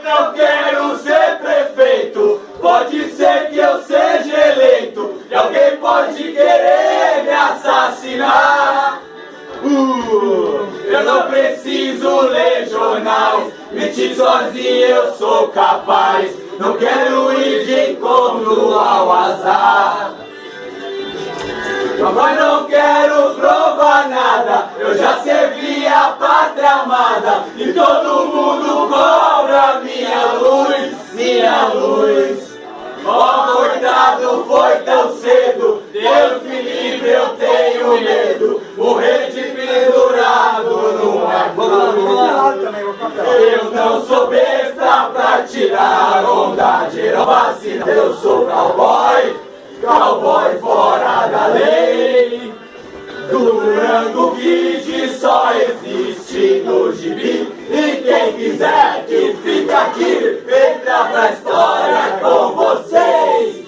Não quero ser prefeito, pode ser que eu seja eleito e alguém pode querer me assassinar. Eu não preciso ler jornais, mentir sozinho eu sou capaz. Não quero ir de encontro ao azar. Mas não quero provar nada, eu já servi a pátria amada e todo mundo cobra minha luz, minha luz. Oh, coitado, foi tão cedo, Deus me livre, eu tenho medo, morrer de pendurado numa cruz. Eu não sou besta pra tirar onda de vacina, eu sou cowboy, cowboy fora da lei. Durango Kid só existe no gibi e quem quiser que fica aqui, entra pra história com vocês.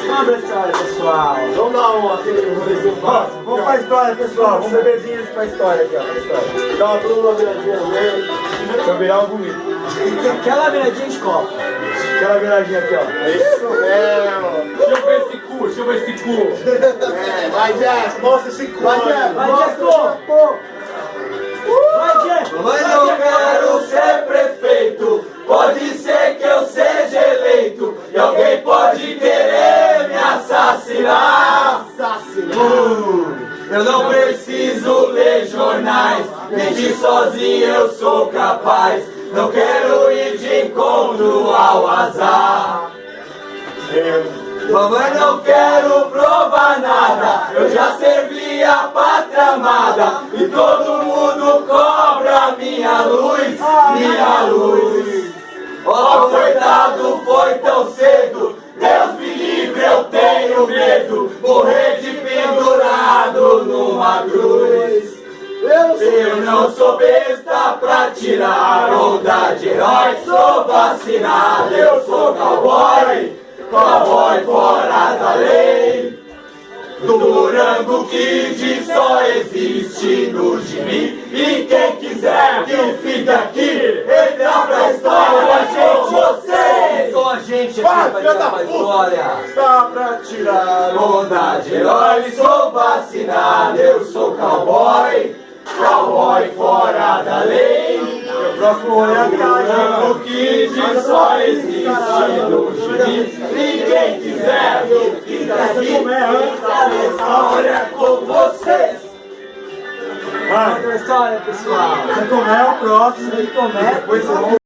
Vamos pra história, pessoal. Vamos dar aquele rolezinho básico. Vamos pra história, pessoal. Vamos beberzinhos pra história aqui, ó. Pra história. Dá uma viradinha no meio. Pra virar um bonito. Aquela viradinha de copo. Aquela viradinha aqui, ó. Isso mesmo. Deixa eu ver esse cu, deixa eu ver esse cu. Vai, Jess, mostra esse cu. Vai, Jeff. Vai, Jeff. Vai, Jeff. Mas eu quero ser prefeito, pode ser que eu seja eleito e alguém pode querer me assassinar. Eu não preciso ler jornais, mentir sozinho eu sou capaz. Não quero ir de encontro ao azar. Mamãe, não quero provar nada, eu já servi a pátria amada e todo mundo cobra minha luz, minha luz. Oh, coitado, foi tão cedo, Deus me livre, eu tenho medo, morrer de pendurado numa cruz. Eu não sou besta pra tirar onda de herói, sou vacinado, eu sou cowboy, cowboy fora da lei. Durango Kid só existe no gibi e quem quiser que fica aqui, entra pra história com vocês. Com a gente aqui pra entrar pra história. Dá pra tirar Onda de herói, sou vacinado, eu sou cowboy, cowboy fora da lei. o próximo rolê é a viagem. Durango Kid só existe no gibi e quem quiser que fica aqui, entra na história com vocês. Vamos pra história, pessoal. Você tomé é o próximo. Tomé, Depois você